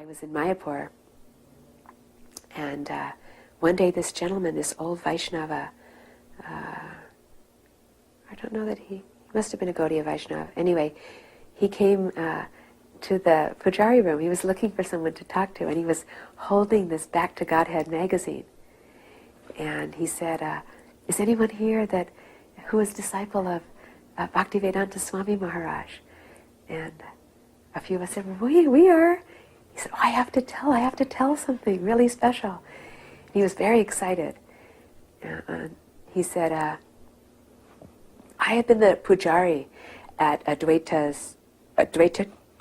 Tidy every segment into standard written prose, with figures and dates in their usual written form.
I was in Mayapur, and one day this gentleman, this old Vaishnava, I don't know that he must have been a Gaudiya Vaishnava. Anyway, he came to the Pujari room. He was looking for someone to talk to, and he was holding this Back to Godhead magazine. And he said, is anyone here who is disciple of Bhaktivedanta Swami Maharaj? And a few of us said, well, we are. He said, oh, I have to tell something really special. He was very excited. He said, I had been the pujari at Advaita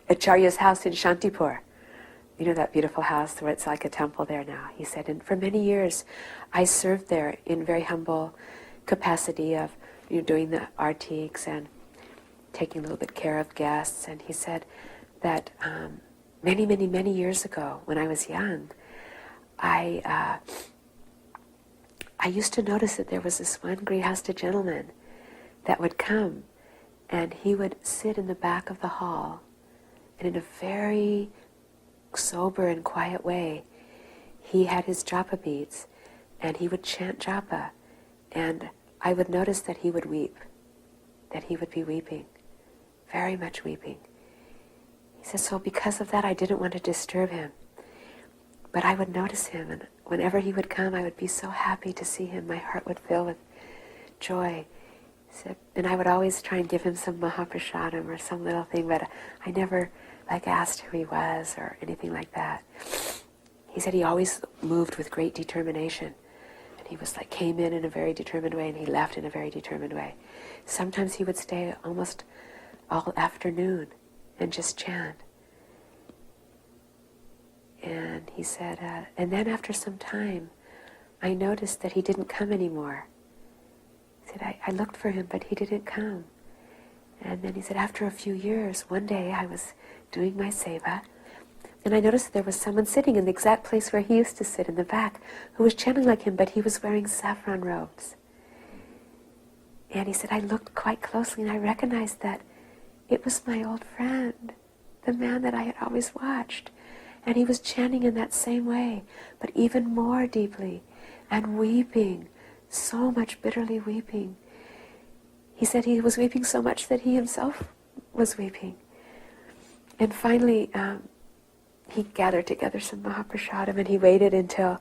Acharya's house in Shantipur. You know that beautiful house where it's like a temple there now. He said, and for many years I served there in very humble capacity of doing the artiques and taking a little bit care of guests. And he said that many years ago, when I was young, I used to notice that there was this one Grihastha gentleman that would come, and he would sit in the back of the hall, and in a very sober and quiet way, he had his japa beads, and he would chant japa, and I would notice that he would weep, that he would be weeping, very much weeping. He says, so because of that, I didn't want to disturb him. But I would notice him, and whenever he would come, I would be so happy to see him. My heart would fill with joy. He said, and I would always try and give him some Mahaprasadam or some little thing, but I never asked who he was or anything like that. He said he always moved with great determination. And he was came in a very determined way, and he left in a very determined way. Sometimes he would stay almost all afternoon and just chant. And he said, and then after some time, I noticed that he didn't come anymore. He said, I looked for him, but he didn't come. And then he said, after a few years, one day I was doing my seva, and I noticed there was someone sitting in the exact place where he used to sit in the back, who was chanting like him, but he was wearing saffron robes. And he said, I looked quite closely, and I recognized that it was my old friend, the man that I had always watched. And he was chanting in that same way, but even more deeply, and weeping, so much bitterly weeping. He said he was weeping so much that he himself was weeping. And finally, he gathered together some Mahaprasadam, and he waited until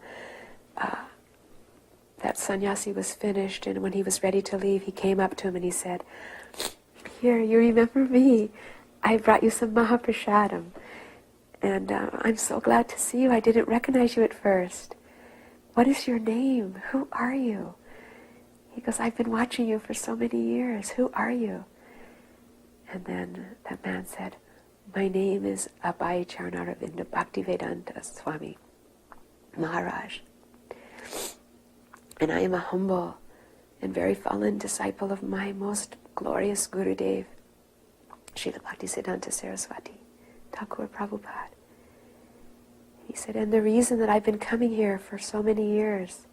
that sannyasi was finished, and when he was ready to leave, he came up to him and he said, here, you remember me? I brought you some Mahaprasadam. And I'm so glad to see you. I didn't recognize you at first. What is your name? Who are you? He goes, I've been watching you for so many years. Who are you? And then that man said, my name is Abhay Charnaravinda Bhaktivedanta Swami Maharaj. And I am a humble and very fallen disciple of my most glorious Gurudev, Srila Bhaktisiddhanta Saraswati Thakur Prabhupada. He said, and the reason that I've been coming here for so many years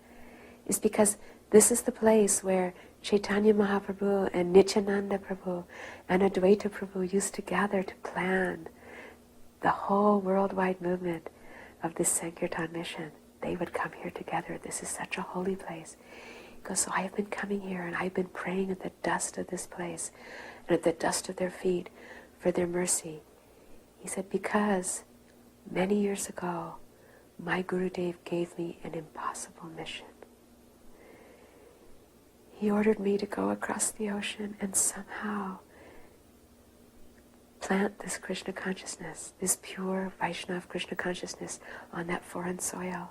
is because this is the place where Chaitanya Mahaprabhu and Nityananda Prabhu and Advaita Prabhu used to gather to plan the whole worldwide movement of this Sankirtan mission. They would come here together. This is such a holy place. He goes, so I have been coming here, and I've been praying at the dust of this place and at the dust of their feet for their mercy. He said, because many years ago, my Gurudev gave me an impossible mission. He ordered me to go across the ocean and somehow plant this Krishna consciousness, this pure Vaishnava Krishna consciousness on that foreign soil.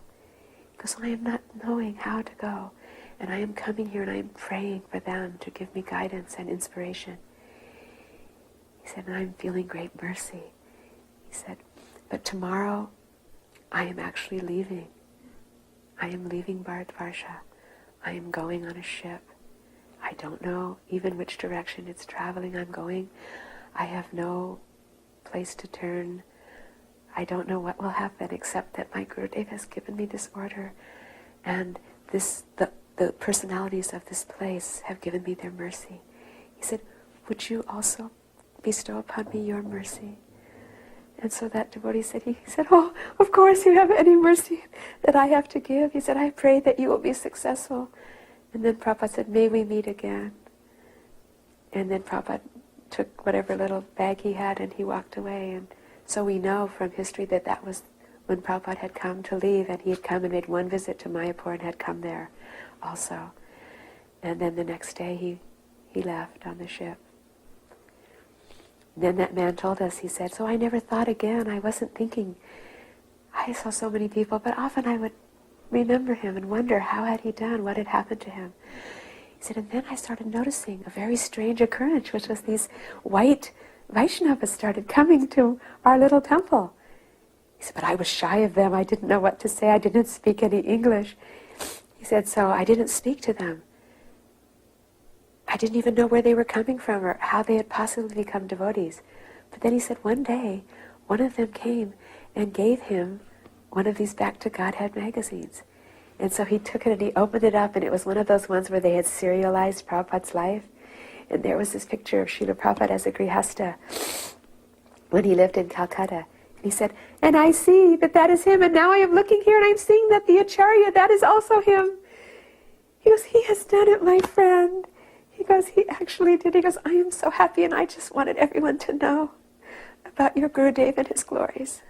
Because I am not knowing how to go, and I am coming here and I am praying for them to give me guidance and inspiration. He said, and I'm feeling great mercy. He said, but tomorrow I am actually leaving. I am leaving Bharatvarsha. I am going on a ship. I don't know even which direction it's traveling. I'm going. I have no place to turn. I don't know what will happen except that my Gurudev has given me this order, and the personalities of this place have given me their mercy. He said, would you also bestow upon me your mercy? And so that devotee said, he said, oh, of course you have any mercy that I have to give. He said, I pray that you will be successful. And then Prabhupada said, may we meet again. And then Prabhupada took whatever little bag he had and he walked away. And so we know from history that that was when Prabhupada had come to leave, and he had come and made one visit to Mayapur and had come there also. And then the next day he left on the ship. Then that man told us, he said, so I never thought again. I wasn't thinking. I saw so many people, but often I would remember him and wonder how had he done, what had happened to him. He said, and then I started noticing a very strange occurrence, which was these white Vaishnavas started coming to our little temple. He said, but I was shy of them. I didn't know what to say. I didn't speak any English. He said, so I didn't speak to them. I didn't even know where they were coming from or how they had possibly become devotees. But then he said one day, one of them came and gave him one of these Back to Godhead magazines. And so he took it and he opened it up, and it was one of those ones where they had serialized Prabhupada's life. And there was this picture of Srila Prabhupada as a grihasta when he lived in Calcutta. And he said, and I see that that is him, and now I am looking here and I'm seeing that the Acharya, that is also him. He goes, he has done it, my friend. He goes, he actually did. He goes, I am so happy, and I just wanted everyone to know about your Gurudev and his glories.